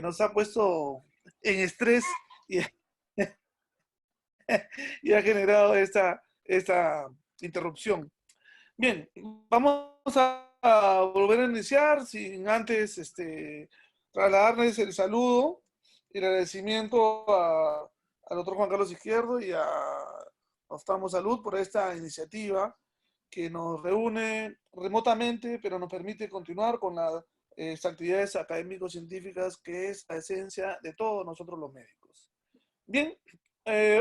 nos ha puesto en estrés y, y ha generado esta interrupción. Bien, vamos a volver a iniciar sin antes trasladarles el saludo y el agradecimiento al doctor Juan Carlos Izquierdo y a Oftamo Salud por esta iniciativa que nos reúne remotamente, pero nos permite continuar con las actividades académico-científicas, que es la esencia de todos nosotros los médicos. Bien,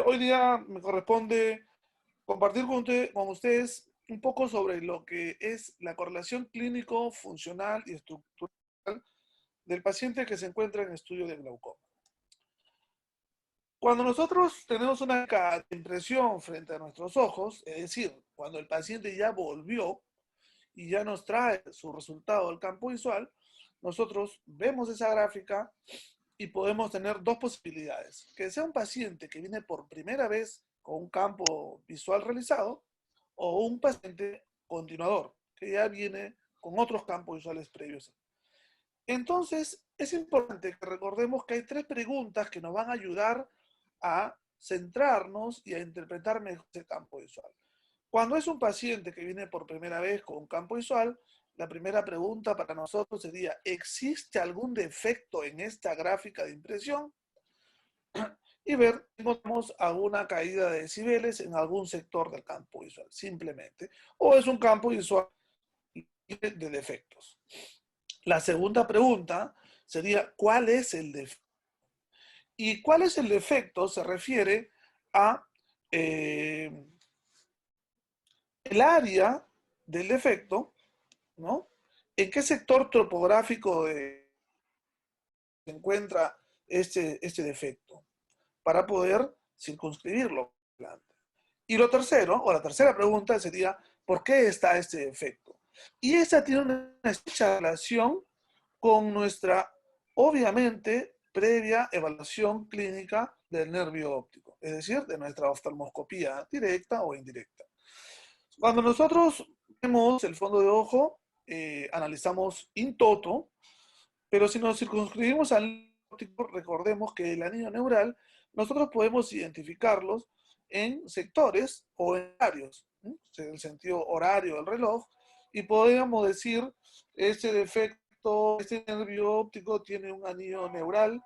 hoy día me corresponde compartir con ustedes un poco sobre lo que es la correlación clínico, funcional y estructural del paciente que se encuentra en estudio de glaucoma. Cuando nosotros tenemos una impresión frente a nuestros ojos, es decir, cuando el paciente ya volvió y ya nos trae su resultado del campo visual, nosotros vemos esa gráfica y podemos tener dos posibilidades. Que sea un paciente que viene por primera vez con un campo visual realizado o un paciente continuador que ya viene con otros campos visuales previos. Entonces, es importante que recordemos que hay tres preguntas que nos van a ayudar a centrarnos y a interpretar mejor ese campo visual. Cuando es un paciente que viene por primera vez con un campo visual, la primera pregunta para nosotros sería: ¿existe algún defecto en esta gráfica de impresión? Y ver si encontramos alguna caída de decibeles en algún sector del campo visual, simplemente. O es un campo visual de defectos. La segunda pregunta sería: ¿cuál es el defecto? Y cuál es el defecto se refiere a el área del defecto, ¿no? ¿En qué sector topográfico se encuentra este defecto? Para poder circunscribirlo. Y lo tercero, o la tercera pregunta sería: ¿por qué está este defecto? Y esta tiene una estrecha relación con nuestra, obviamente, previa evaluación clínica del nervio óptico, es decir, de nuestra oftalmoscopía directa o indirecta. Cuando nosotros vemos el fondo de ojo, analizamos in toto, pero si nos circunscribimos al óptico, recordemos que el anillo neural nosotros podemos identificarlos en sectores o en horarios, ¿sí? En el sentido horario del reloj, y podríamos decir: este defecto, este nervio óptico tiene un anillo neural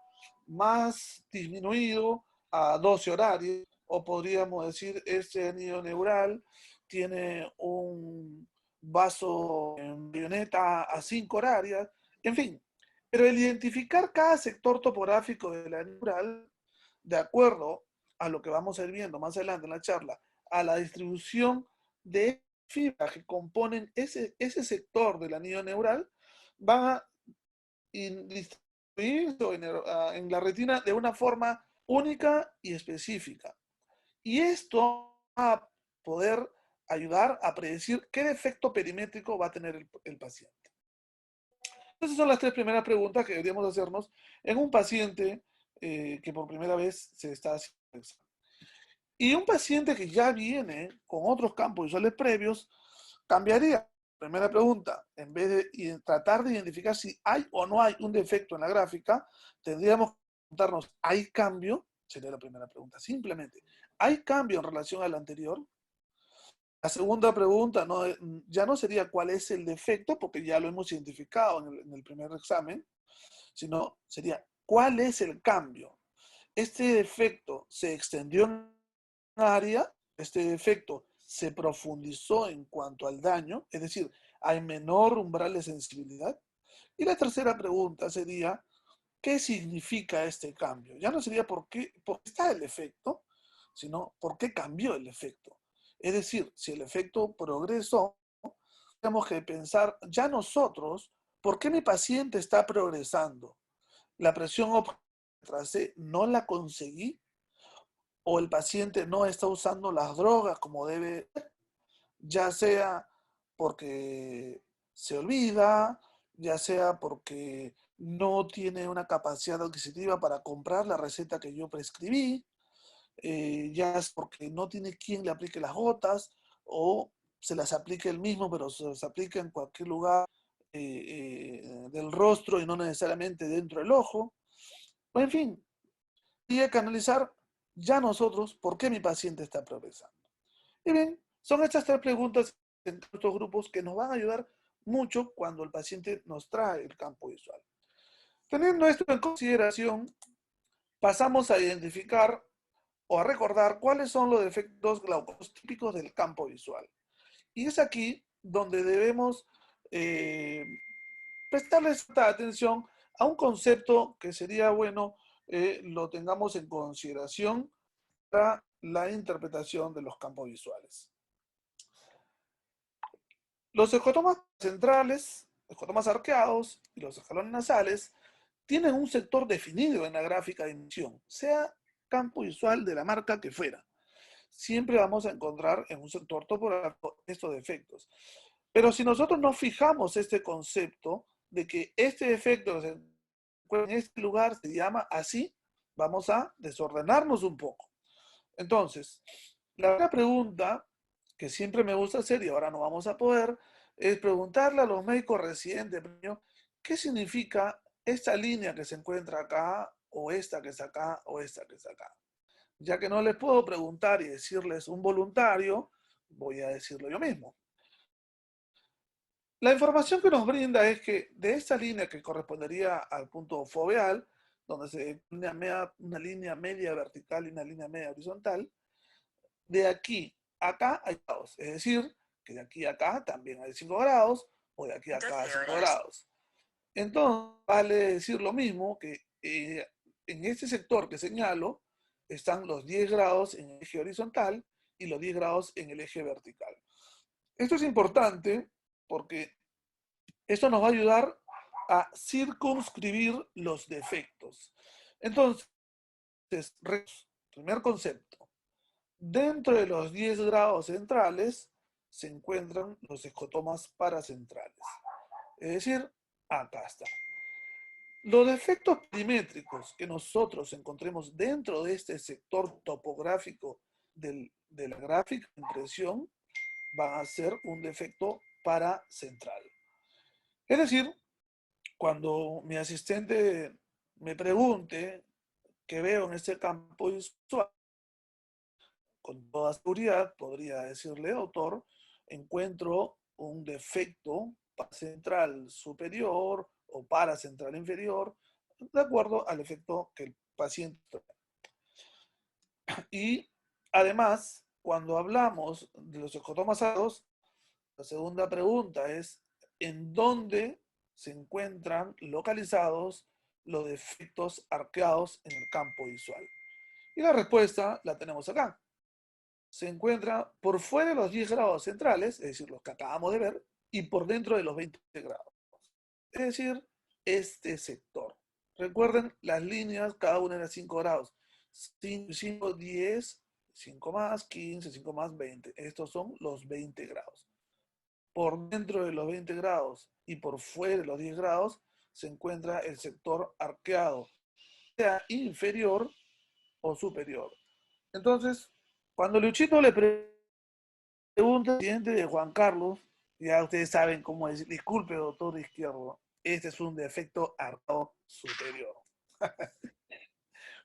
más disminuido a 12 horarios, o podríamos decir: este anillo neural tiene un vaso en bayoneta a 5 horarias, en fin. Pero el identificar cada sector topográfico de la neural, de acuerdo a lo que vamos a ir viendo más adelante en la charla, a la distribución de fibras que componen ese sector del anillo neural, van a distribuirse en la retina de una forma única y específica. Y esto va a poder ayudar a predecir qué defecto perimétrico va a tener el paciente. Esas son las tres primeras preguntas que deberíamos hacernos en un paciente que por primera vez se está haciendo el examen. Y un paciente que ya viene con otros campos visuales previos, cambiaría. Primera pregunta: en vez de tratar de identificar si hay o no hay un defecto en la gráfica, tendríamos que preguntarnos: ¿hay cambio? Sería la primera pregunta. Simplemente, ¿hay cambio en relación al anterior? La segunda pregunta ya no sería cuál es el defecto, porque ya lo hemos identificado en el primer examen, sino sería: ¿cuál es el cambio? ¿Este defecto se extendió en área? ¿Este defecto se profundizó en cuanto al daño? Es decir, ¿hay menor umbral de sensibilidad? Y la tercera pregunta sería: ¿qué significa este cambio? Ya no sería por qué está el efecto, sino por qué cambió el efecto. Es decir, si el efecto progresó, tenemos que pensar ya nosotros: ¿por qué mi paciente está progresando? ¿La presión óptica tracé no la conseguí? ¿O el paciente no está usando las drogas como debe? Ya sea porque se olvida, ya sea porque no tiene una capacidad adquisitiva para comprar la receta que yo prescribí, ya es porque no tiene quien le aplique las gotas, o se las aplique él mismo, pero se las aplica en cualquier lugar del rostro y no necesariamente dentro del ojo. O en fin, y hay que analizar ya nosotros por qué mi paciente está progresando. Y bien, son estas tres preguntas en estos grupos que nos van a ayudar mucho cuando el paciente nos trae el campo visual. Teniendo esto en consideración, pasamos a identificar o a recordar cuáles son los defectos glaucómicos típicos del campo visual. Y es aquí donde debemos eh, prestarles atención a un concepto que sería bueno lo tengamos en consideración para la interpretación de los campos visuales. Los escotomas centrales, escotomas arqueados y los escalones nasales tienen un sector definido en la gráfica de emisión, sea campo visual de la marca que fuera. Siempre vamos a encontrar en un sector topográfico estos defectos. Pero si nosotros no fijamos este concepto de que este defecto se encuentra en este lugar se llama así, vamos a desordenarnos un poco. Entonces, la primera pregunta que siempre me gusta hacer y ahora no vamos a poder, es preguntarle a los médicos residentes, ¿qué significa esta línea que se encuentra acá, o esta que está acá, o esta que está acá? Ya que no les puedo preguntar y decirles un voluntario, voy a decirlo yo mismo. La información que nos brinda es que de esta línea que correspondería al punto foveal, donde se una línea media vertical y una línea media horizontal, de aquí a acá hay grados. Es decir, que de aquí a acá también hay 5 grados, o de aquí a acá 5 grados. Entonces, vale decir lo mismo que en este sector que señalo, están los 10 grados en el eje horizontal y los 10 grados en el eje vertical. Esto es importante porque esto nos va a ayudar a circunscribir los defectos. Entonces, primer concepto. Dentro de los 10 grados centrales se encuentran los escotomas paracentrales. Es decir, acá está. Los defectos perimétricos que nosotros encontremos dentro de este sector topográfico de la gráfica de impresión van a ser un defecto paracentral. Es decir, cuando mi asistente me pregunte qué veo en este campo visual, con toda seguridad podría decirle, doctor, encuentro un defecto paracentral superior o paracentral inferior, de acuerdo al efecto que el paciente trae. Y además, cuando hablamos de los escotomas agudos, la segunda pregunta es, ¿en dónde se encuentran localizados los defectos arqueados en el campo visual? Y la respuesta la tenemos acá. Se encuentra por fuera de los 10 grados centrales, es decir, los que acabamos de ver, y por dentro de los 20 grados. Es decir, este sector. Recuerden las líneas, cada una era 5 grados. 5, 10, 5 más, 15, 5 más, 20. Estos son los 20 grados. Por dentro de los 20 grados y por fuera de los 10 grados se encuentra el sector arqueado, sea inferior o superior. Entonces, cuando Luchito le pregunta al presidente de Juan Carlos, ya ustedes saben cómo es, disculpe doctor Izquierdo, este es un defecto arqueado superior.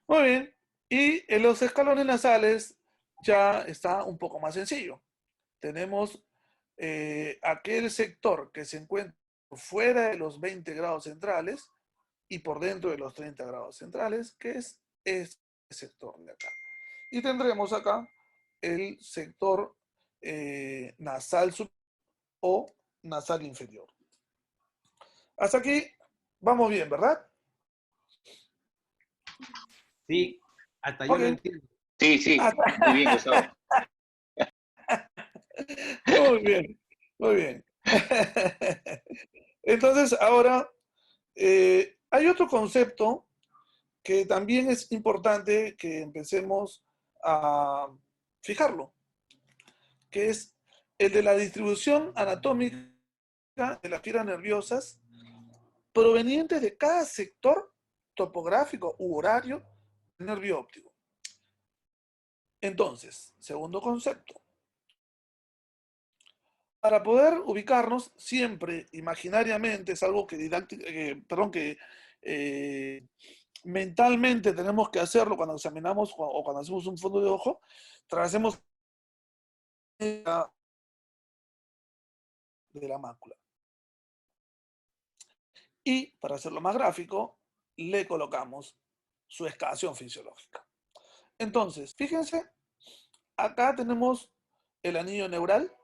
Muy bien, y en los escalones nasales ya está un poco más sencillo. Tenemos aquel sector que se encuentra fuera de los 20 grados centrales y por dentro de los 30 grados centrales, que es este sector de acá. Y tendremos acá el sector nasal superior o nasal inferior. Hasta aquí vamos bien, ¿verdad? Sí, hasta yo Ok. lo entiendo. Sí, sí, muy bien, Gustavo. Muy bien, muy bien. Entonces, ahora hay otro concepto que también es importante que empecemos a fijarlo, que es el de la distribución anatómica de las fibras nerviosas provenientes de cada sector topográfico u horario del nervio óptico. Entonces, segundo concepto. Para poder ubicarnos siempre imaginariamente, es algo que mentalmente tenemos que hacerlo cuando examinamos o cuando hacemos un fondo de ojo, tracemos de la mácula. Y para hacerlo más gráfico, le colocamos su excavación fisiológica. Entonces, fíjense, acá tenemos el anillo neural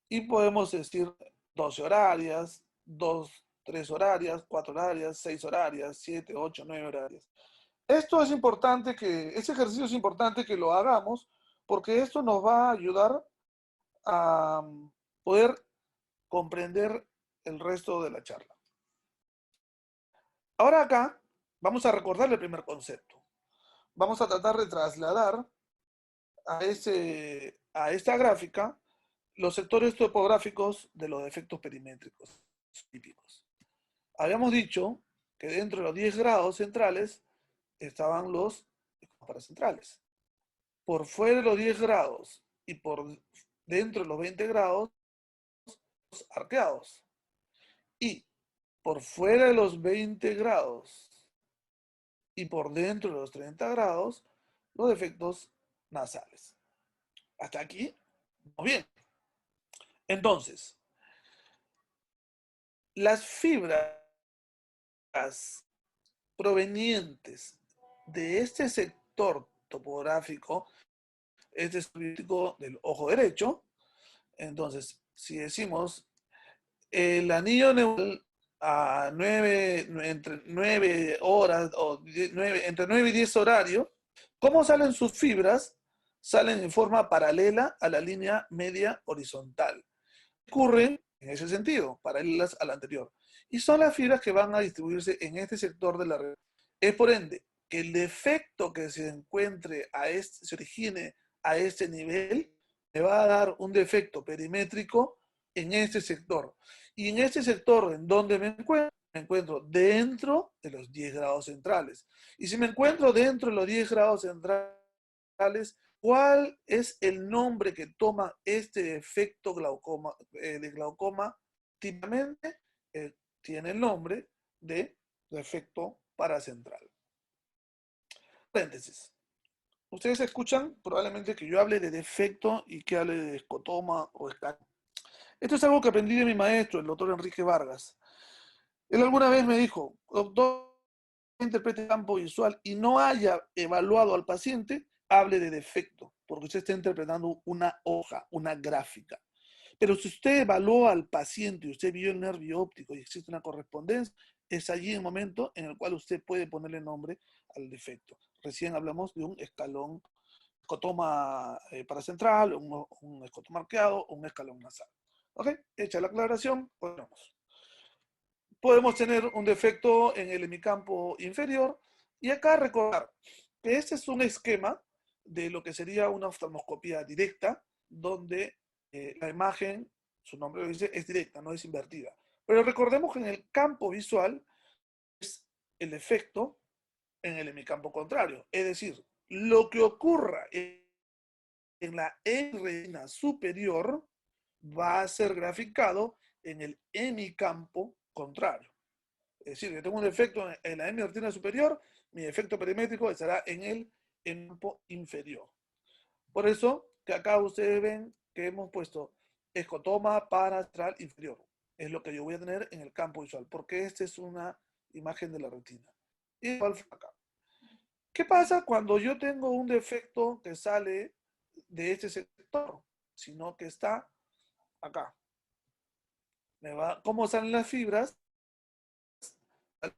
y podemos decir 12 horarias, 2, 3 horarias, 4 horarias, 6 horarias, 7, 8, 9 horarias. Esto es importante ese ejercicio es importante que lo hagamos porque esto nos va a ayudar a poder comprender el resto de la charla. Ahora acá vamos a recordar el primer concepto. Vamos a tratar de trasladar a esta gráfica los sectores topográficos de los defectos perimétricos típicos. Habíamos dicho que dentro de los 10 grados centrales estaban los paracentrales. Por fuera de los 10 grados y por dentro de los 20 grados, los arqueados. Y por fuera de los 20 grados y por dentro de los 30 grados, los defectos nasales. Hasta aquí, muy bien. Entonces, las fibras provenientes de este sector topográfico, este es crítico del ojo derecho. Entonces, si decimos el anillo neural a entre 9 horas o entre 9 y 10 horarios, ¿cómo salen sus fibras? Salen en forma paralela a la línea media horizontal. Ocurren en ese sentido, paralelas a la anterior. Y son las fibras que van a distribuirse en este sector de la red. Es por ende que el defecto que se encuentre se origine a este nivel, me va a dar un defecto perimétrico en este sector. Y en este sector, ¿en donde me encuentro dentro de los 10 grados centrales. Y si me encuentro dentro de los 10 grados centrales, ¿cuál es el nombre que toma este efecto de glaucoma? Típicamente tiene el nombre de defecto paracentral. Paréntesis. Ustedes escuchan probablemente que yo hable de defecto y que hable de escotoma o escatoma. Esto es algo que aprendí de mi maestro, el doctor Enrique Vargas. Él alguna vez me dijo, doctor, interprete campo visual y no haya evaluado al paciente, hable de defecto, porque usted está interpretando una hoja, una gráfica. Pero si usted evaluó al paciente y usted vio el nervio óptico y existe una correspondencia, es allí el momento en el cual usted puede ponerle nombre al defecto. Recién hablamos de un escalón, escotoma paracentral, un escotoma arqueado, un escalón nasal. ¿Ok? Hecha la aclaración, volvemos. Podemos tener un defecto en el hemicampo inferior y acá recordar que este es un esquema de lo que sería una oftalmoscopía directa, donde la imagen, su nombre lo dice, es directa, no es invertida. Pero recordemos que en el campo visual es el efecto en el hemicampo contrario. Es decir, lo que ocurra en la retina superior va a ser graficado en el hemicampo contrario. Es decir, yo tengo un defecto en la hemiretina superior, mi efecto perimétrico estará en el campo inferior. Por eso que acá ustedes ven que hemos puesto escotoma parastral inferior. Es lo que yo voy a tener en el campo visual, porque esta es una imagen de la retina. Igual acá. ¿Qué pasa cuando yo tengo un defecto que sale de este sector, sino que está acá? ¿Cómo salen las fibras?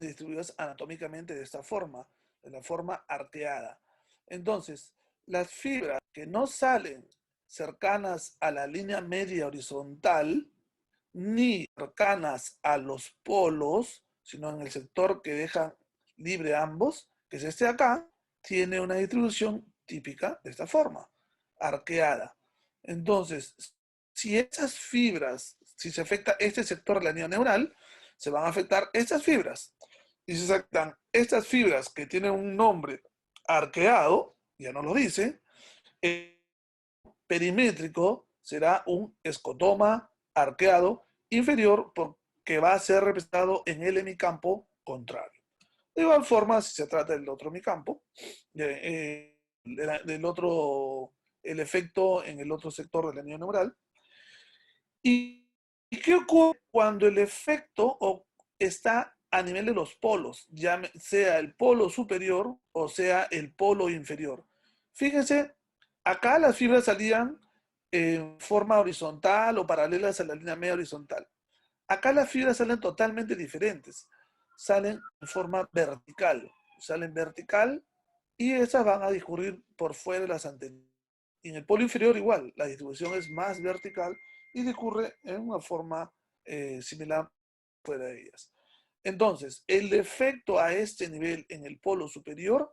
Distribuidas anatómicamente de esta forma, de la forma arqueada. Entonces, las fibras que no salen cercanas a la línea media horizontal, ni cercanas a los polos, sino en el sector que deja libre ambos, que es este de acá, tiene una distribución típica de esta forma, arqueada. Entonces, si esas fibras, si se afecta este sector de la línea neural, se van a afectar estas fibras. Y si se afectan estas fibras que tienen un nombre arqueado, ya no lo dice, el perimétrico será un escotoma arqueado inferior porque va a ser representado en el hemicampo contrario. De igual forma, si se trata del otro micampo, del otro, el efecto en el otro sector del anillo neural. ¿Y qué ocurre cuando el efecto está a nivel de los polos, ya sea el polo superior o sea el polo inferior? Fíjense, acá las fibras salían en forma horizontal o paralelas a la línea media horizontal. Acá las fibras salen totalmente diferentes. Salen en forma vertical. Salen vertical y esas van a discurrir por fuera de las antenas. Y en el polo inferior igual, la distribución es más vertical y discurre en una forma similar fuera de ellas. Entonces, el efecto a este nivel en el polo superior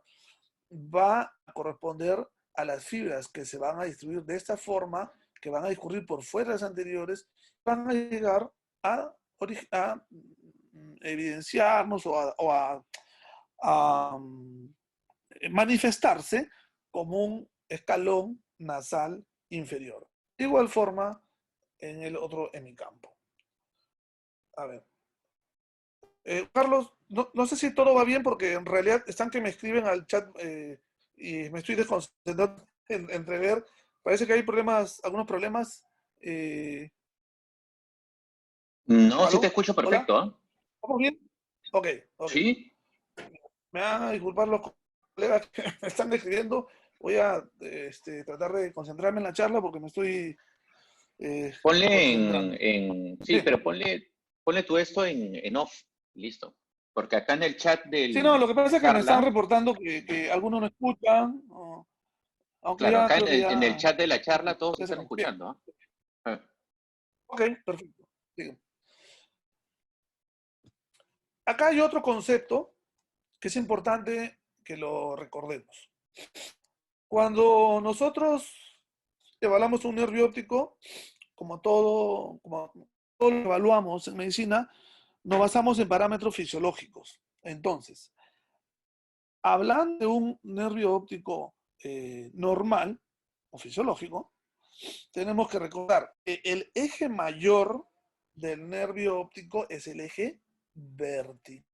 va a corresponder a las fibras que se van a distribuir de esta forma, que van a discurrir por fuera de las anteriores, van a llegar a, a evidenciarnos a manifestarse como un escalón nasal inferior. De igual forma en el otro hemicampo. A ver. Carlos, no sé si todo va bien porque en realidad están que me escriben al chat y me estoy desconcentrando entre ver. Parece que hay problemas, algunos problemas. No, sí te ¿Aló? escucho ¿Hola? perfecto, ¿ah? ¿Vamos bien? Ok, ok. Sí, Me van a disculpar los colegas que me están escribiendo. Voy a tratar de concentrarme en la charla porque me estoy ponle concentrando. sí, Bien. pero ponle tú esto en off, listo. Porque acá en el chat Sí, no, lo de que pasa la es que me están charla, reportando que algunos no escuchan, aunque claro, ya acá creo que en el ya, chat de la charla todos ya se están acabó. Bien, escuchando, ¿ah? Ah, ok, perfecto. Sigue. Acá hay otro concepto que es importante que lo recordemos. Cuando nosotros evaluamos un nervio óptico, como todo lo evaluamos en medicina, nos basamos en parámetros fisiológicos. Entonces, hablando de un nervio óptico normal o fisiológico, tenemos que recordar que el eje mayor del nervio óptico es el eje vertical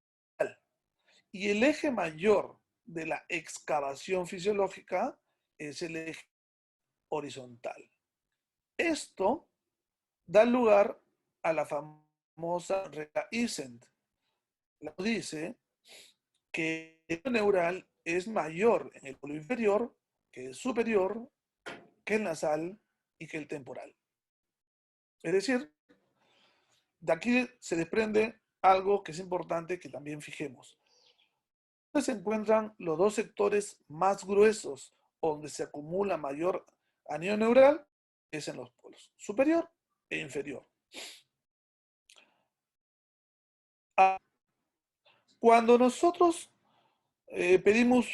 y el eje mayor de la excavación fisiológica es el eje horizontal. Esto da lugar a la famosa regla Isent. La dice que el neural es mayor en el polo inferior que el superior, que el nasal y que el temporal. Es decir, de aquí se desprende algo que es importante que también fijemos. ¿Dónde se encuentran los dos sectores más gruesos donde se acumula mayor anillo neural? Es en los polos superior e inferior. Cuando nosotros pedimos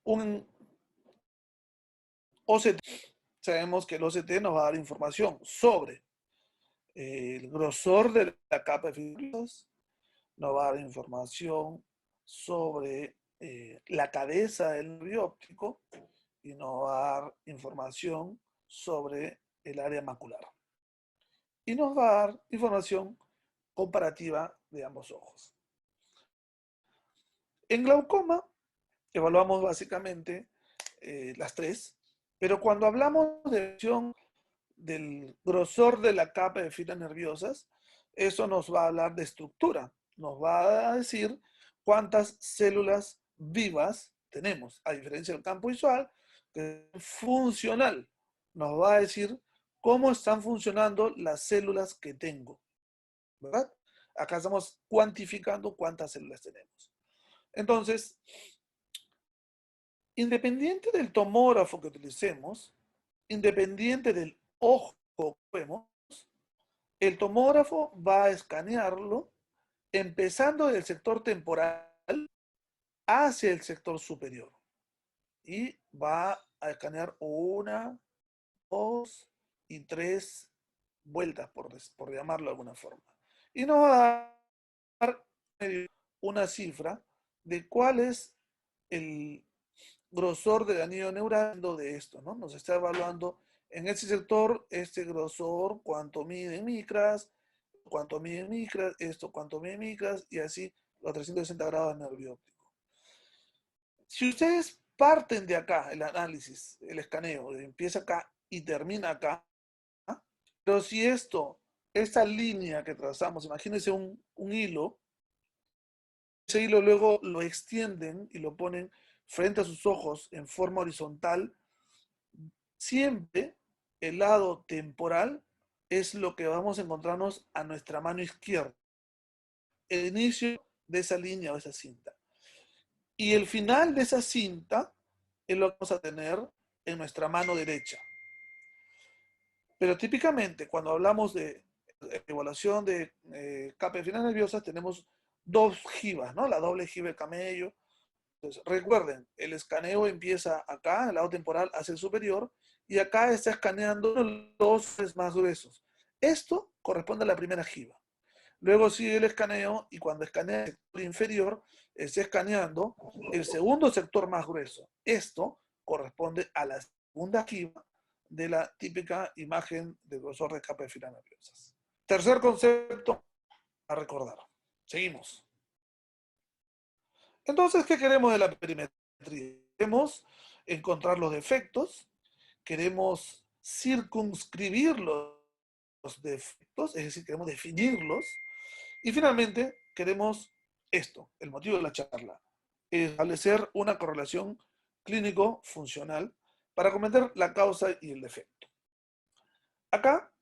un OCT, sabemos que el OCT nos va a dar información sobre el grosor de la capa de fibras, nos va a dar información sobre la cabeza del nervio óptico y nos va a dar información sobre el área macular. Y nos va a dar información comparativa de ambos ojos. En glaucoma evaluamos básicamente las tres, pero cuando hablamos de visión del grosor de la capa de fibras nerviosas, eso nos va a hablar de estructura, nos va a decir cuántas células vivas tenemos, a diferencia del campo visual, que es funcional, nos va a decir cómo están funcionando las células que tengo, ¿verdad? Acá estamos cuantificando cuántas células tenemos. Entonces, independiente del tomógrafo que utilicemos, independiente del ojo que vemos, el tomógrafo va a escanearlo empezando del sector temporal hacia el sector superior. Y va a escanear una, dos y tres vueltas, por llamarlo de alguna forma. Y nos va a dar una cifra de cuál es el grosor del anillo neural de esto, ¿no? Nos está evaluando en ese sector este grosor, cuánto mide en micras, cuánto mide en micras, esto cuánto mide en micras, y así los 360 grados del nervio óptico. Si ustedes parten de acá, el análisis, el escaneo, empieza acá y termina acá, pero si esta línea que trazamos, imagínense un hilo, ese hilo luego lo extienden y lo ponen frente a sus ojos en forma horizontal, siempre el lado temporal es lo que vamos a encontrarnos a nuestra mano izquierda, el inicio de esa línea o esa cinta. Y el final de esa cinta es lo que vamos a tener en nuestra mano derecha. Pero típicamente cuando hablamos de evaluación de capa de fibras nerviosas tenemos dos jibas, ¿no? La doble jiba de camello. Entonces, recuerden, el escaneo empieza acá, en el lado temporal, hacia el superior, y acá está escaneando los más gruesos. Esto corresponde a la primera jiba. Luego sigue el escaneo y cuando escanea el sector inferior, está escaneando el segundo sector más grueso. Esto corresponde a la segunda jiba de la típica imagen del grosor de capa de fibras nerviosas. Tercer concepto a recordar. Seguimos. Entonces, ¿qué queremos de la perimetría? Queremos encontrar los defectos, queremos circunscribir los defectos, es decir, queremos definirlos, y finalmente queremos esto, el motivo de la charla, establecer una correlación clínico-funcional para comprender la causa y el defecto. Acá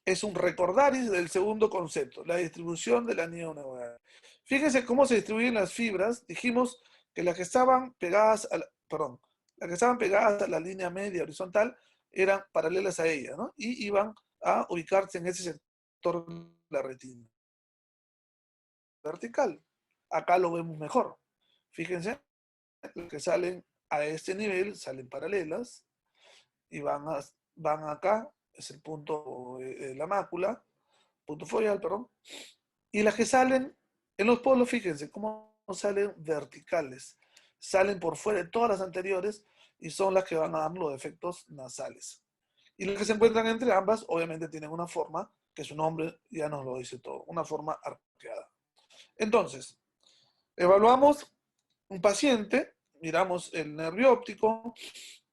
es un recordaris del segundo concepto, la distribución del anillo neural. Fíjense cómo se distribuyen las fibras. Dijimos que las que estaban pegadas a la línea media horizontal eran paralelas a ella, ¿no? Y iban a ubicarse en ese sector de la retina vertical. Acá lo vemos mejor. Fíjense, las que salen a este nivel salen paralelas y van acá, es el punto de la mácula, punto foveal, perdón. Y las que salen en los polos, fíjense cómo salen verticales. Salen por fuera de todas las anteriores y son las que van a dar los efectos nasales. Y las que se encuentran entre ambas, obviamente tienen una forma, que su nombre ya nos lo dice todo, una forma arqueada. Entonces, evaluamos un paciente, miramos el nervio óptico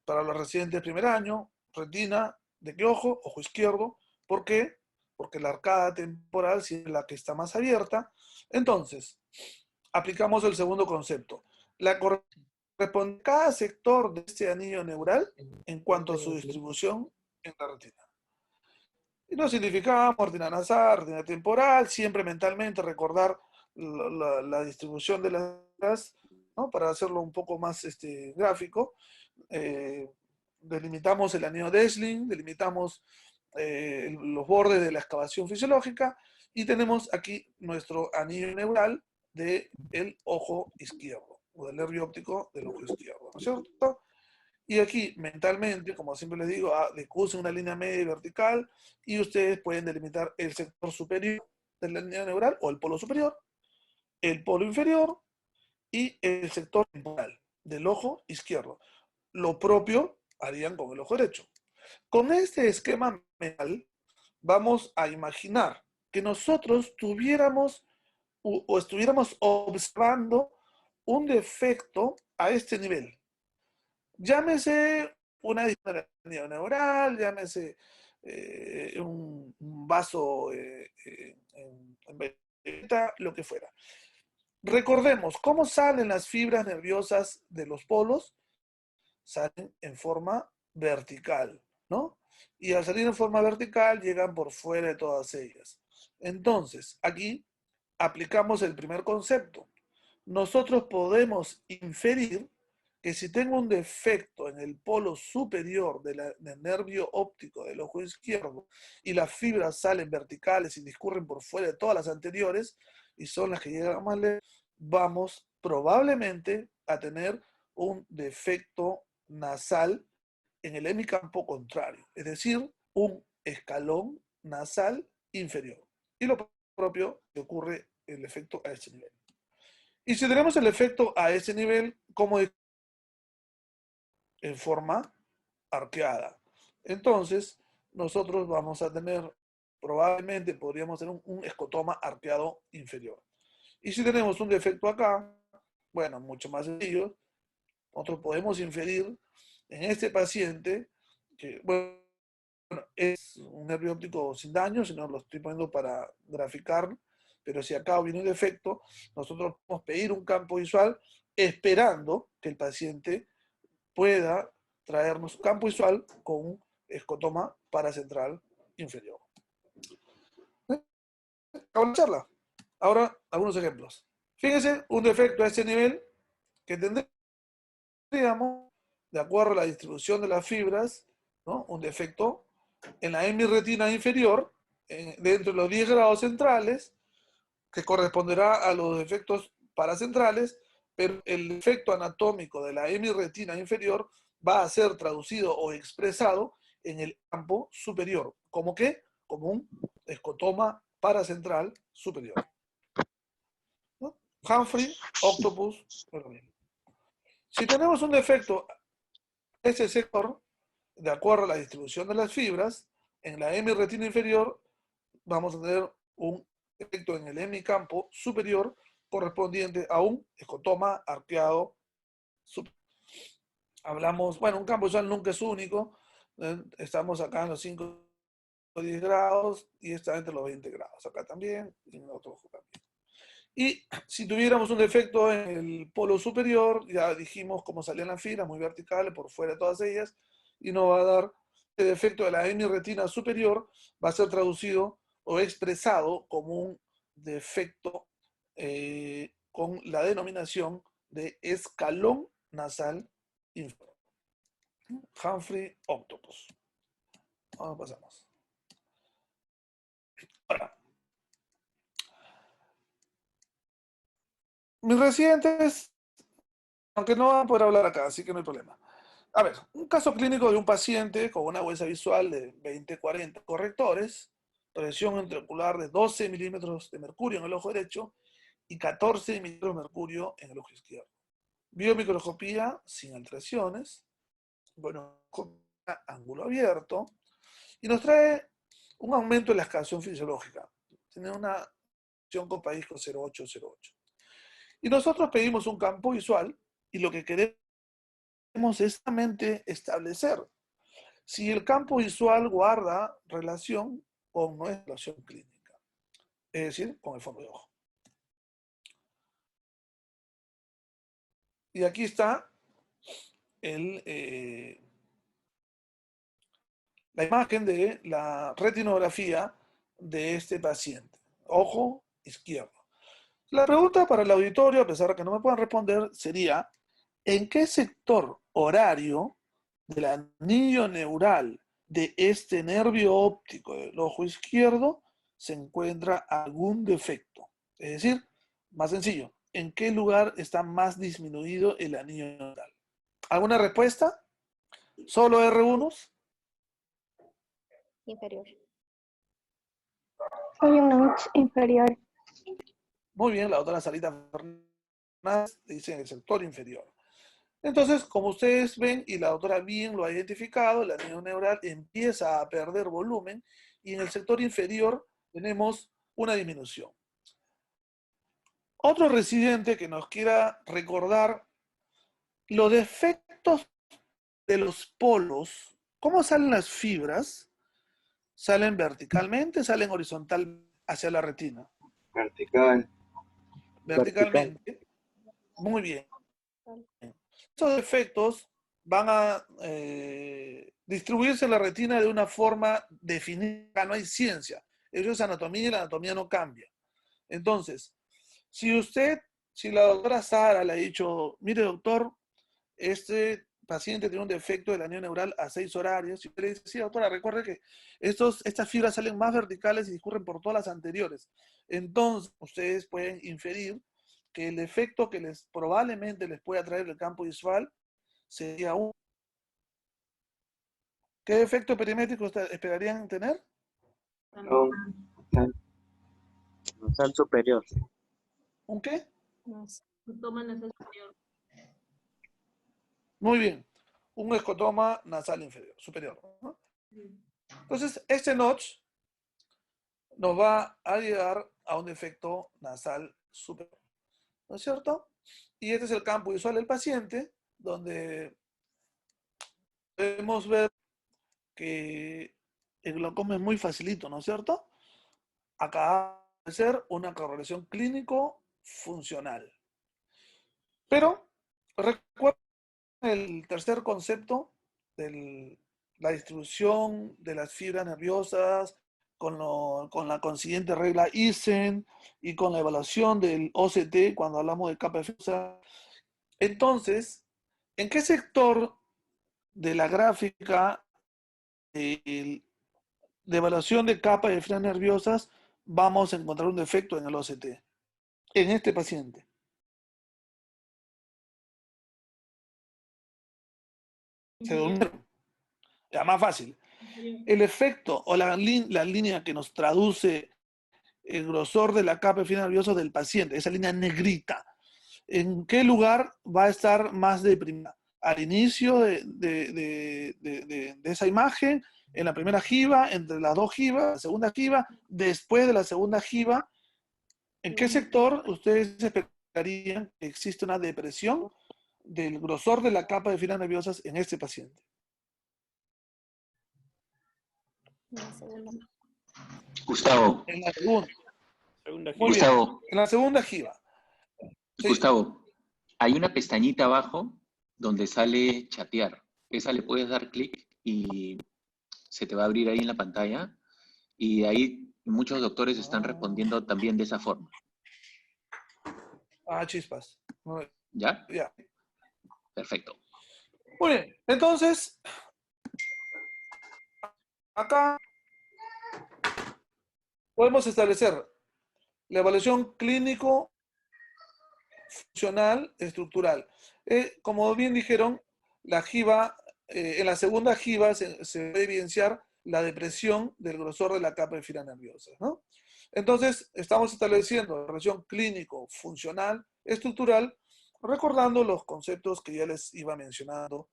para los residentes de primer año, retina, ¿de qué ojo? Ojo izquierdo. ¿Por qué? Porque la arcada temporal es la que está más abierta. Entonces, aplicamos el segundo concepto. La corresponde a cada sector de este anillo neural en cuanto a su distribución en la retina. Y nos identificamos retina nasal, retina temporal, siempre mentalmente recordar la distribución de las, ¿no? Para hacerlo un poco más gráfico. Delimitamos el anillo de Esling, delimitamos los bordes de la excavación fisiológica y tenemos aquí nuestro anillo neural del ojo izquierdo o del nervio óptico del ojo izquierdo, ¿no es cierto? Y aquí mentalmente, como siempre les digo, usen una línea media y vertical y ustedes pueden delimitar el sector superior de la línea neural o el polo superior, el polo inferior y el sector temporal del ojo izquierdo. Lo propio harían con el ojo derecho. Con este esquema mental vamos a imaginar que nosotros tuviéramos o estuviéramos observando un defecto a este nivel. Llámese una disfunción neural, llámese un vaso en lo que fuera. Recordemos, ¿cómo salen las fibras nerviosas de los polos? Salen en forma vertical, ¿no? Y al salir en forma vertical llegan por fuera de todas ellas. Entonces, aquí aplicamos el primer concepto. Nosotros podemos inferir que si tengo un defecto en el polo superior del nervio óptico del ojo izquierdo y las fibras salen verticales y discurren por fuera de todas las anteriores y son las que llegan más lejos, vamos probablemente a tener un defecto nasal en el hemicampo contrario, es decir, un escalón nasal inferior. Y lo propio que ocurre el efecto a ese nivel. Y si tenemos el efecto a ese nivel, ¿cómo es? En forma arqueada. Entonces, nosotros vamos a tener, probablemente podríamos tener un escotoma arqueado inferior. Y si tenemos un defecto acá, bueno, mucho más sencillo, nosotros podemos inferir en este paciente que, bueno, es un nervio óptico sin daño, sino lo estoy poniendo para graficar, pero si acá viene un defecto, nosotros podemos pedir un campo visual esperando que el paciente pueda traernos un campo visual con un escotoma paracentral inferior. Acabo la charla. Ahora, algunos ejemplos. Fíjense, un defecto a este nivel que tendríamos, de acuerdo a la distribución de las fibras, ¿no? Un defecto en la hemirretina inferior, dentro de los 10 grados centrales, que corresponderá a los defectos paracentrales, pero el defecto anatómico de la hemirretina inferior va a ser traducido o expresado en el campo superior. ¿Cómo qué? Como un escotoma paracentral superior. ¿No? Humphrey, octopus, lo mismo. Si tenemos un defecto en ese sector, de acuerdo a la distribución de las fibras, en la hemirretina inferior vamos a tener un efecto en el hemicampo superior correspondiente a un escotoma arqueado. Hablamos, bueno, un campo visual nunca es único, estamos acá en los 5 o 10 grados y está entre los 20 grados, acá también y en otro ojo también. Y si tuviéramos un defecto en el polo superior, ya dijimos cómo salían las fibras, muy verticales, por fuera de todas ellas, y nos va a dar el defecto de la hemirretina superior, va a ser traducido o expresado como un defecto con la denominación de escalón nasal inferior. Humphrey octopus. Ahora pasamos. Ahora, mis residentes, aunque no van a poder hablar acá, así que no hay problema. A ver, un caso clínico de un paciente con una agudeza visual de 20-40 correctores, presión intraocular de 12 milímetros de mercurio en el ojo derecho y 14 milímetros de mercurio en el ojo izquierdo. Biomicroscopía sin alteraciones, bueno, con ángulo abierto, y nos trae un aumento en la escasez fisiológica. Tiene una acción con país con 0,808. Y nosotros pedimos un campo visual y lo que queremos es solamente establecer si el campo visual guarda relación con nuestra relación clínica, es decir, con el fondo de ojo. Y aquí está la imagen de la retinografía de este paciente. Ojo izquierdo. La pregunta para el auditorio, a pesar de que no me puedan responder, sería, ¿en qué sector horario del anillo neural de este nervio óptico del ojo izquierdo se encuentra algún defecto? Es decir, más sencillo, ¿en qué lugar está más disminuido el anillo neural? ¿Alguna respuesta? ¿Solo R1? Inferior. Hay un notch inferior. Muy bien, la doctora Sarita Fernández dice en el sector inferior. Entonces, como ustedes ven, y la doctora bien lo ha identificado, el anillo neural empieza a perder volumen y en el sector inferior tenemos una disminución. Otro residente que nos quiera recordar los defectos de los polos, ¿cómo salen las fibras? ¿Salen verticalmente? ¿Salen horizontal hacia la retina? Vertical. Verticalmente. Muy bien. Estos defectos van a distribuirse en la retina de una forma definida, no hay ciencia. Eso es anatomía y la anatomía no cambia. Entonces, si la doctora Sara le ha dicho, mire doctor, este paciente tiene un defecto del anillo neural a 6 horarios, y usted le dice, sí doctora, recuerde que estas fibras salen más verticales y discurren por todas las anteriores. Entonces, ustedes pueden inferir que el efecto que probablemente les pueda traer el campo visual sería un... ¿Qué efecto perimétrico esperarían tener? Nasal superior. ¿Un qué? Escotoma nasal superior. Muy bien. Un escotoma nasal inferior, superior, ¿no? Entonces, este notch nos va a llegar a un efecto nasal superior, ¿no es cierto? Y este es el campo visual del paciente, donde podemos ver que el glaucoma es muy facilito, ¿no es cierto? Acá va a ser una correlación clínico-funcional. Pero recuerden el tercer concepto de la distribución de las fibras nerviosas con la consiguiente regla Isen y con la evaluación del OCT cuando hablamos de capa de fibra. Entonces, ¿en qué sector de la gráfica de evaluación de capa de fibras nerviosas vamos a encontrar un defecto en el OCT? En este paciente. Se durmieron. Ya, más fácil. El efecto o la línea que nos traduce el grosor de la capa de fibra nerviosa del paciente, esa línea negrita, ¿en qué lugar va a estar más deprimida? Al inicio de esa imagen, en la primera jiba, entre las dos jibas, la segunda jiba, después de la segunda jiba. ¿En qué sector ustedes esperarían que existe una depresión del grosor de la capa de fibras nerviosas en este paciente? Gustavo, En la segunda. Segunda Muy bien. Gustavo, En la segunda jiba. Sí. Gustavo, hay una pestañita abajo donde sale chatear. Esa le puedes dar clic y se te va a abrir ahí en la pantalla. Y ahí muchos doctores están respondiendo también de esa forma. Ah, chispas. ¿Ya? Ya. Perfecto. Muy bien. Entonces, acá podemos establecer la evaluación clínico, funcional, estructural. Como bien dijeron, la jiba, en la segunda jiba se puede evidenciar la depresión del grosor de la capa de fibras nerviosas, ¿no? Entonces, estamos estableciendo la relación clínico, funcional, estructural, recordando los conceptos que ya les iba mencionando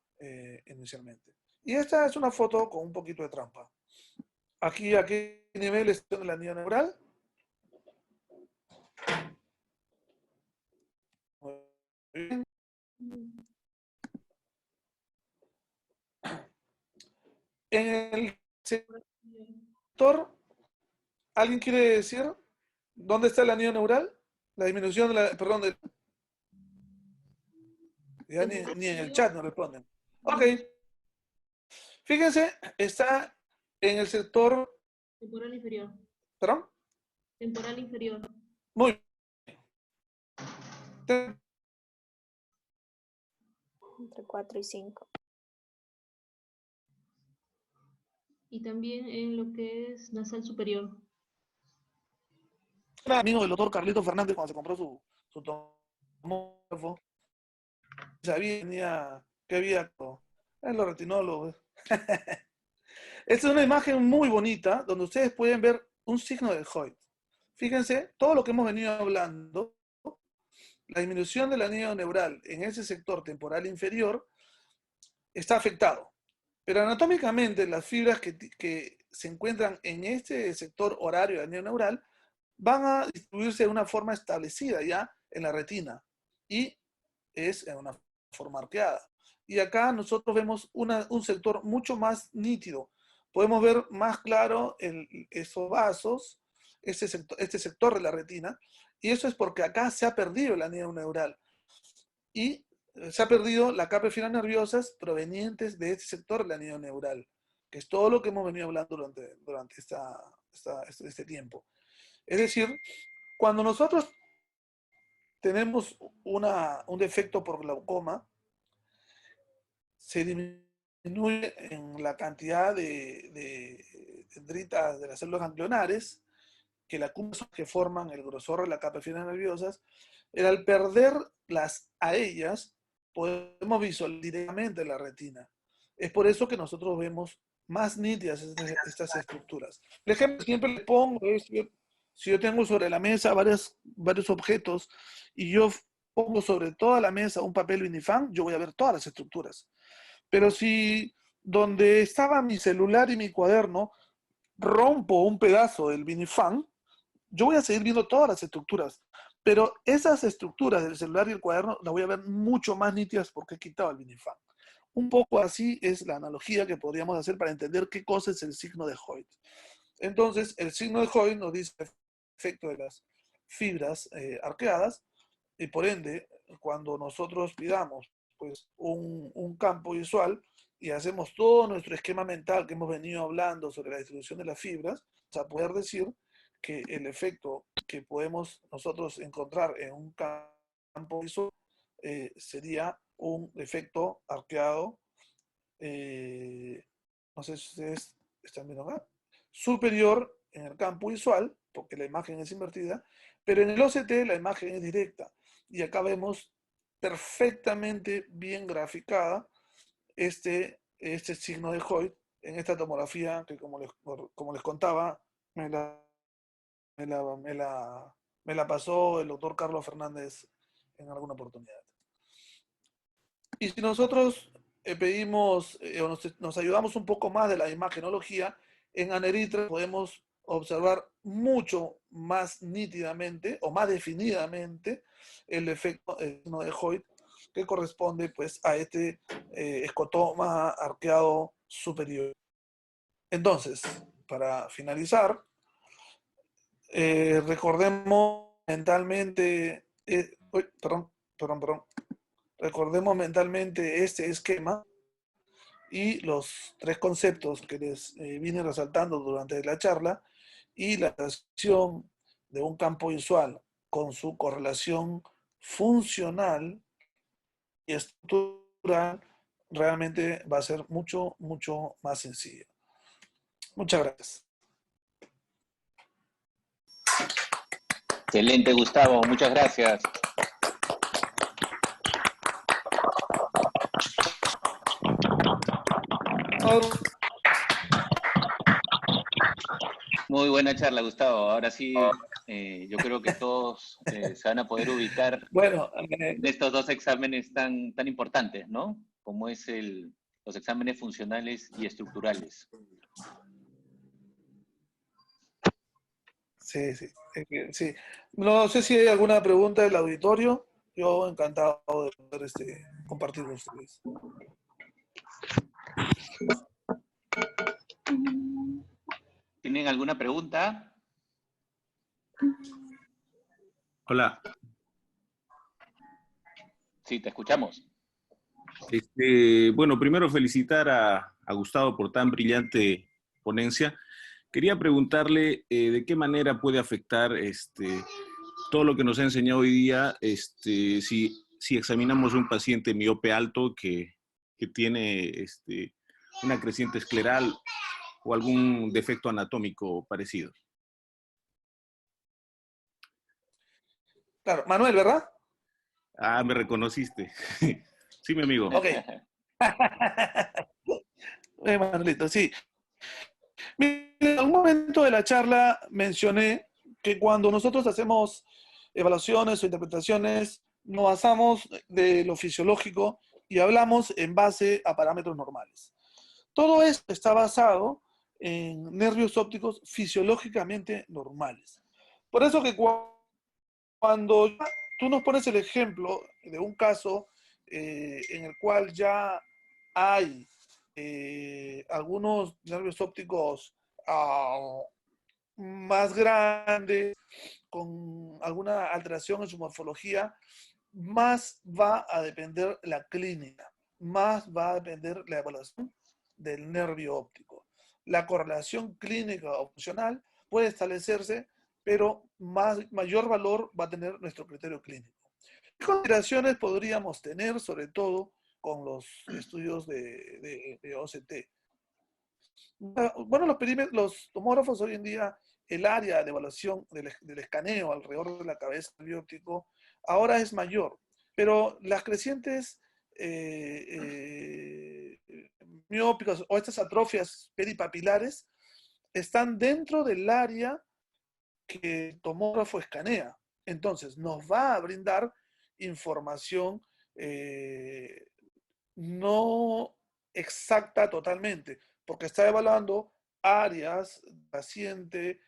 inicialmente. Y esta es una foto con un poquito de trampa. Aquí, ¿a qué nivel está el anillo neural? Muy bien. En el sector, ¿alguien quiere decir dónde está el anillo neural? La disminución de la, perdón, ya ni en el chat nos responden. Ok. Fíjense, está en el sector, Temporal inferior. ¿perdón? Temporal inferior. Muy bien. Entre 4 y 5. Y también en lo que es nasal superior. Era amigo del doctor Carlito Fernández cuando se compró su tomógrafo. Sabía que había en los retinólogos. Esta es una imagen muy bonita donde ustedes pueden ver un signo de Hoyt. Fíjense, todo lo que hemos venido hablando, la disminución del anillo neural en ese sector temporal inferior está afectado. Pero anatómicamente las fibras que se encuentran en este sector horario del anillo neural van a distribuirse de una forma establecida ya en la retina y es en una forma arqueada. Y acá nosotros vemos un sector mucho más nítido. Podemos ver más claro esos vasos, este sector de la retina, y eso es porque acá se ha perdido el anillo neural y se ha perdido la capa de fibras nerviosas provenientes de este sector del anillo neural, que es todo lo que hemos venido hablando durante este tiempo. Es decir, cuando nosotros tenemos un defecto por glaucoma, se disminuye en la cantidad de dendritas de las células ganglionares, que que forman el grosor de la capa de fibras nerviosas, pero al perder a ellas, podemos visualizar directamente la retina. Es por eso que nosotros vemos más nítidas estas estructuras. El ejemplo que siempre les pongo es, si yo tengo sobre la mesa varios objetos y yo pongo sobre toda la mesa un papel Vinifan, yo voy a ver todas las estructuras. Pero si donde estaba mi celular y mi cuaderno rompo un pedazo del Vinifan, yo voy a seguir viendo todas las estructuras, Pero esas estructuras del celular y el cuaderno las voy a ver mucho más nítidas porque he quitado el minifan. Un poco así es la analogía que podríamos hacer para entender qué cosa es el signo de Hoyt. Entonces, el signo de Hoyt nos dice el efecto de las fibras arqueadas y por ende, cuando nosotros pidamos pues, un campo visual y hacemos todo nuestro esquema mental que hemos venido hablando sobre la distribución de las fibras, vamos a poder decir que el efecto que podemos nosotros encontrar en un campo visual sería un efecto arqueado, no sé si ustedes están viendo acá, superior en el campo visual, porque la imagen es invertida, pero en el OCT la imagen es directa. Y acá vemos perfectamente bien graficada este signo de Hoyt en esta tomografía que, como les contaba, me la, me la, me la, me la pasó el doctor Carlos Fernández en alguna oportunidad. Y si nosotros pedimos o nos ayudamos un poco más de la imagenología, en Aneritra podemos observar mucho más nítidamente o más definidamente el efecto de Hoyt que corresponde pues a este escotoma arqueado superior. Entonces, para finalizar, recordemos mentalmente, perdón, recordemos mentalmente este esquema y los tres conceptos que les vine resaltando durante la charla y la relación de un campo visual con su correlación funcional y estructural realmente va a ser mucho, mucho más sencillo. Muchas gracias. Excelente, Gustavo. Muchas gracias. Muy buena charla, Gustavo. Ahora sí, yo creo que todos se van a poder ubicar Bueno, en estos dos exámenes tan importantes, ¿no? Como es los exámenes funcionales y estructurales. sí, sí, sí. No sé si hay alguna pregunta del auditorio. Yo encantado de poder compartir con ustedes. ¿Tienen alguna pregunta? Hola. Sí, te escuchamos. Bueno, primero felicitar a Gustavo por tan brillante ponencia. Quería preguntarle de qué manera puede afectar todo lo que nos ha enseñado hoy día si examinamos a un paciente miope alto que tiene una creciente escleral o algún defecto anatómico parecido. Claro, Manuel, ¿verdad? Ah, me reconociste. Sí, mi amigo. Ok. Manuelito, sí. En algún momento de la charla mencioné que cuando nosotros hacemos evaluaciones o interpretaciones, nos basamos de lo fisiológico y hablamos en base a parámetros normales. Todo esto está basado en nervios ópticos fisiológicamente normales. Por eso que cuando tú nos pones el ejemplo de un caso en el cual ya hay algunos nervios ópticos más grandes, con alguna alteración en su morfología, más va a depender la clínica, más va a depender la evaluación del nervio óptico. La correlación clínica o funcional puede establecerse, pero mayor valor va a tener nuestro criterio clínico. ¿Qué consideraciones podríamos tener, sobre todo con los estudios de OCT? Bueno, los tomógrafos hoy en día, el área de evaluación del escaneo alrededor de la cabeza del bióptico ahora es mayor, pero las crecientes miópicas o estas atrofias peripapilares están dentro del área que el tomógrafo escanea. Entonces, nos va a brindar información no exacta totalmente, porque está evaluando áreas paciente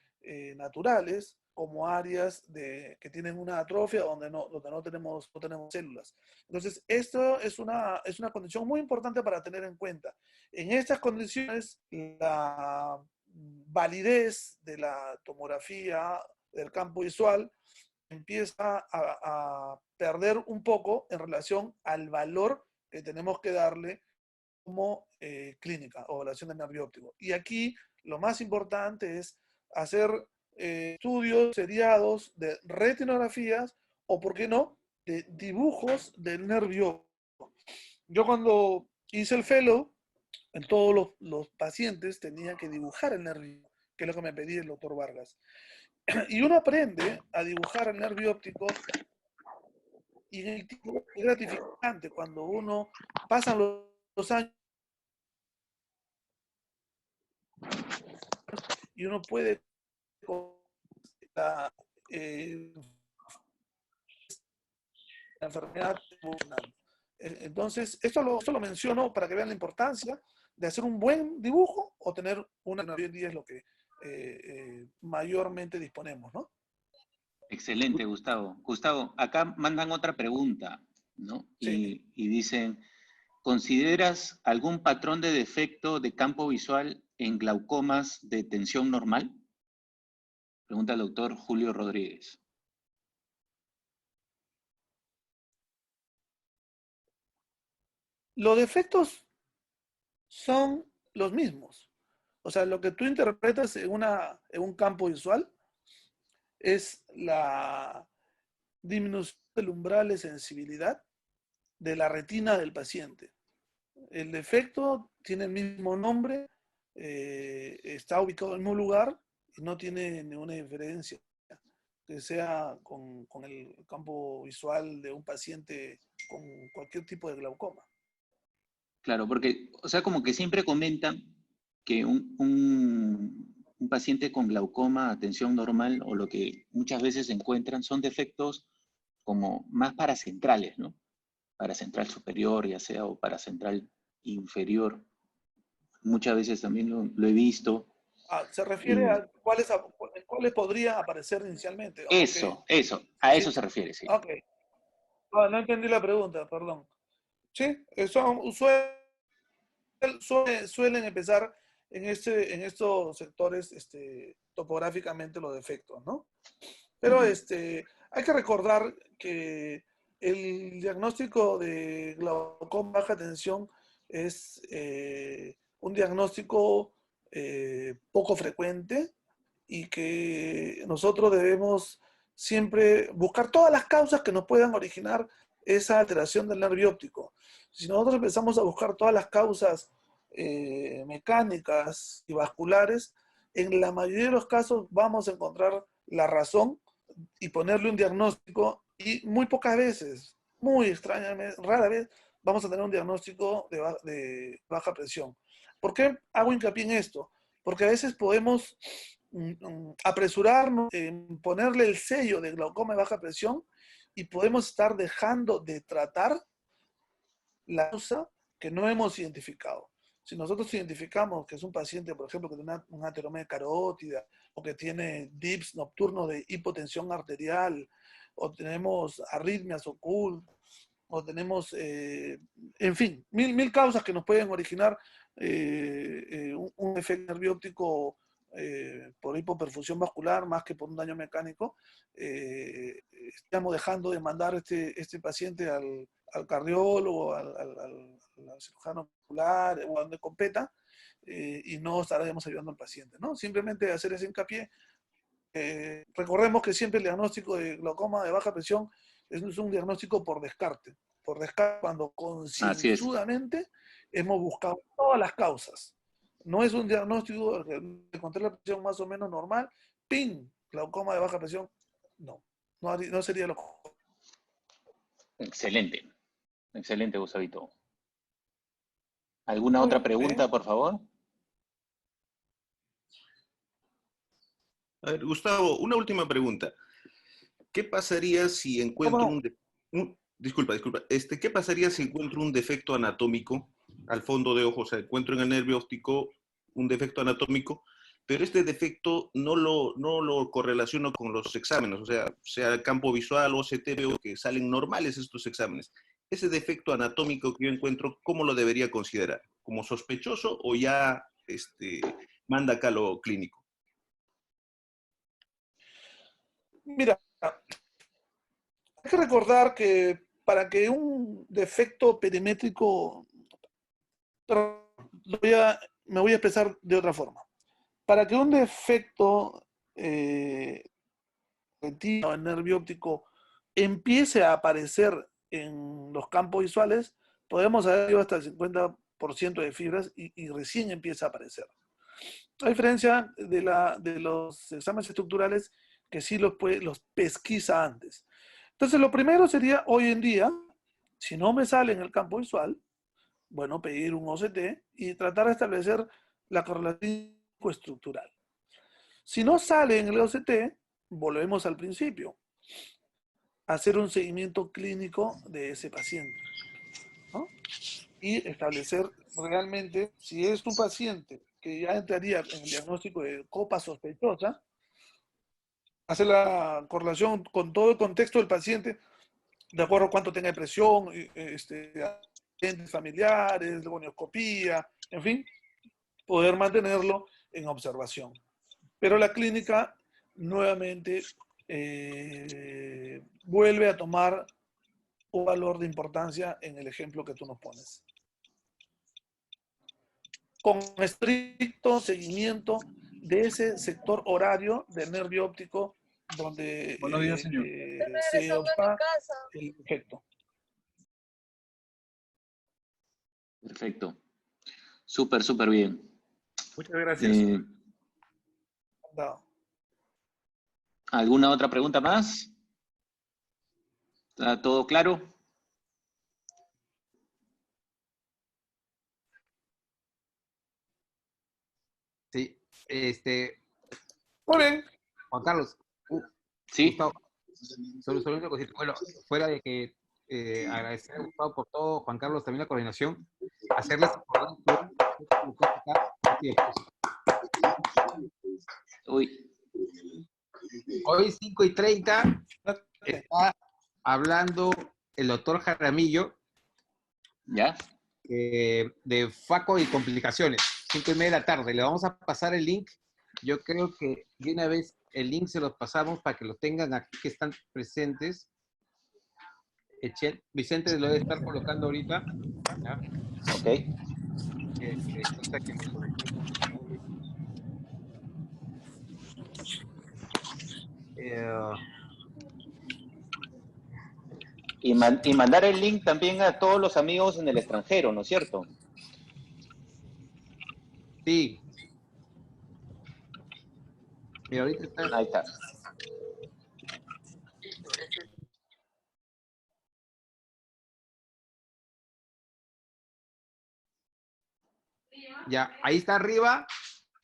naturales como áreas que tienen una atrofia donde no tenemos células. Entonces, esto es una condición muy importante para tener en cuenta. En estas condiciones, la validez de la tomografía del campo visual empieza a perder un poco en relación al valor que tenemos que darle como clínica o evaluación del nervio óptico. Y aquí lo más importante es hacer estudios seriados de retinografías o, por qué no, de dibujos del nervio. Yo cuando hice el fellow, en todos los pacientes tenía que dibujar el nervio, que es lo que me pedía el doctor Vargas. Y uno aprende a dibujar el nervio óptico y es gratificante cuando uno pasa los años y uno puede la, la enfermedad. Entonces, esto lo menciono para que vean la importancia de hacer un buen dibujo o tener una hoy en día es lo que mayormente disponemos, ¿no? Excelente, Gustavo. Gustavo, acá mandan otra pregunta, ¿no? Sí. Y dicen, ¿consideras algún patrón de defecto de campo visual en glaucomas de tensión normal? Pregunta el doctor Julio Rodríguez. Los defectos son los mismos. O sea, lo que tú interpretas en un campo visual es la disminución del umbral de sensibilidad de la retina del paciente. El defecto tiene el mismo nombre, está ubicado en el mismo lugar y no tiene ninguna diferencia que sea con el campo visual de un paciente con cualquier tipo de glaucoma. Claro, porque, o sea, como que siempre comentan que un paciente con glaucoma a tensión normal o lo que muchas veces se encuentran son defectos como más paracentrales, ¿no? Paracentral superior, ya sea, o paracentral inferior. Muchas veces también lo he visto. Se refiere a cuáles podría aparecer inicialmente. Eso, a Sí. eso se refiere, sí. Ok. No entendí la pregunta, perdón. Sí, suelen empezar en estos sectores topográficamente los defectos, ¿no? Pero hay que recordar que el diagnóstico de glaucoma baja tensión es un diagnóstico poco frecuente y que nosotros debemos siempre buscar todas las causas que nos puedan originar esa alteración del nervio óptico. Si nosotros empezamos a buscar todas las causas mecánicas y vasculares, en la mayoría de los casos vamos a encontrar la razón y ponerle un diagnóstico y muy pocas veces, muy extrañamente, rara vez, vamos a tener un diagnóstico de baja presión. ¿Por qué hago hincapié en esto? Porque a veces podemos apresurarnos en ponerle el sello de glaucoma de baja presión y podemos estar dejando de tratar la causa que no hemos identificado. Si nosotros identificamos que es un paciente, por ejemplo, que tiene una ateromia carótida o que tiene dips nocturnos de hipotensión arterial o tenemos arritmias ocultas o tenemos, en fin, mil causas que nos pueden originar un efecto nervio óptico por hipoperfusión vascular más que por un daño mecánico, estamos dejando de mandar este paciente al cardiólogo, al cirujano ocular o a donde competa, y no estaremos ayudando al paciente, ¿no? Simplemente hacer ese hincapié. Recordemos que siempre el diagnóstico de glaucoma de baja presión es un diagnóstico por descarte cuando concienzudamente hemos buscado todas las causas. No es un diagnóstico de encontrar la presión más o menos normal, ¡ping! Glaucoma de baja presión, no sería lo correcto. Excelente, excelente, Gustavito. ¿Alguna otra pregunta, por favor? A ver, Gustavo, una última pregunta. ¿Qué pasaría si encuentro disculpa, ¿qué pasaría si encuentro un defecto anatómico al fondo de ojo? O sea, encuentro en el nervio óptico un defecto anatómico pero este defecto no lo correlaciono con los exámenes, o sea campo visual o OCT, veo que salen normales estos exámenes. Ese defecto anatómico que yo encuentro, ¿cómo lo debería considerar? ¿Como sospechoso o ya manda acá lo clínico? Mira, hay que recordar que para que un defecto perimétrico, me voy a expresar de otra forma. Para que un defecto retina o en nervio óptico empiece a aparecer en los campos visuales, podemos haber ido hasta el 50% de fibras y recién empieza a aparecer. A diferencia de los exámenes estructurales que sí los pesquisa antes. Entonces, lo primero sería, hoy en día, si no me sale en el campo visual, bueno, pedir un OCT y tratar de establecer la correlación estructural. Si no sale en el OCT, volvemos al principio, hacer un seguimiento clínico de ese paciente, ¿no? Y establecer realmente si es un paciente que ya entraría en el diagnóstico de copa sospechosa, hacer la correlación con todo el contexto del paciente, de acuerdo a cuánto tenga de presión, antecedentes familiares, gonioscopía, en fin, poder mantenerlo en observación. Pero la clínica nuevamente vuelve a tomar un valor de importancia en el ejemplo que tú nos pones. Con estricto seguimiento de ese sector horario del nervio óptico donde Buenos días, señor. se observa el efecto. Perfecto. Súper, súper bien. Muchas gracias. No. ¿Alguna otra pregunta más? ¿Está todo claro? Sí, Muy bien. Juan Carlos, Sí. Gustavo, solo una cosita. Bueno, fuera de que agradecer a Gustavo por todo, Juan Carlos, también la coordinación, hacerles Uy, hoy 5:30 está hablando el doctor Jaramillo ¿ya? de FACO y complicaciones, 5:30 de la tarde. Le vamos a pasar el link. Yo creo que de una vez el link se los pasamos para que lo tengan aquí, que están presentes. Vicente lo debe estar colocando ahorita. ¿Ya? Ok. Cosa que me conectemos. Y mandar el link también a todos los amigos en el extranjero, ¿no es cierto? Sí. Mira, ahorita está. Ahí está. Ya, ahí está arriba.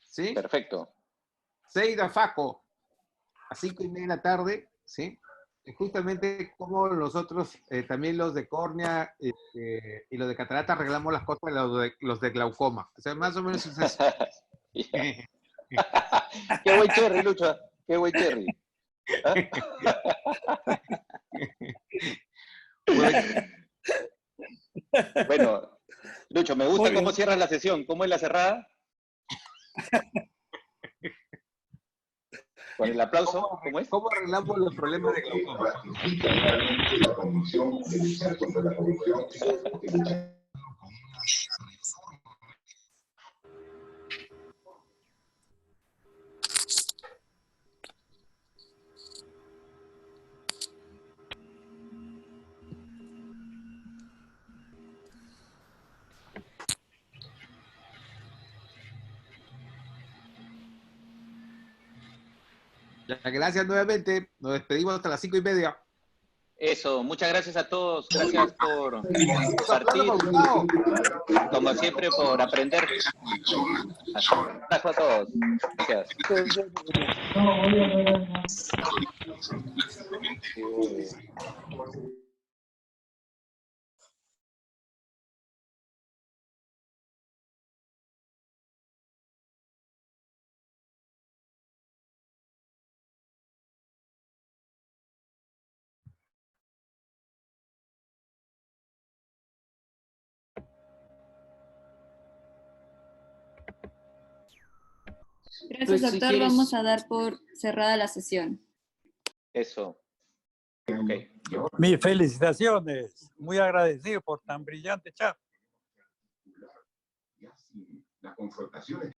¿Sí? Perfecto. Seida Faco, a 5:30 de la tarde, ¿sí? Justamente como nosotros, también los de córnea y los de catarata, arreglamos las cosas de los de glaucoma. O sea, más o menos es eso. Qué buen cherry, Lucho. Qué buen cherry. ¿Ah? Bueno, Lucho, me gusta cómo cierras la sesión. ¿Cómo es la cerrada? Con el aplauso, ¿cómo es? ¿Cómo arreglamos los problemas de glaucoma? La condición de luchar contra la corrupción y luchar. Gracias nuevamente. Nos despedimos hasta las 5:30. Eso, muchas gracias a todos. Gracias por compartir. Como siempre, por aprender. Gracias a todos. Gracias. Gracias, Pues, si doctor. quieres- Vamos a dar por cerrada la sesión. Eso. Ok. Mis felicitaciones. Muy agradecido por tan brillante charla. La confrontación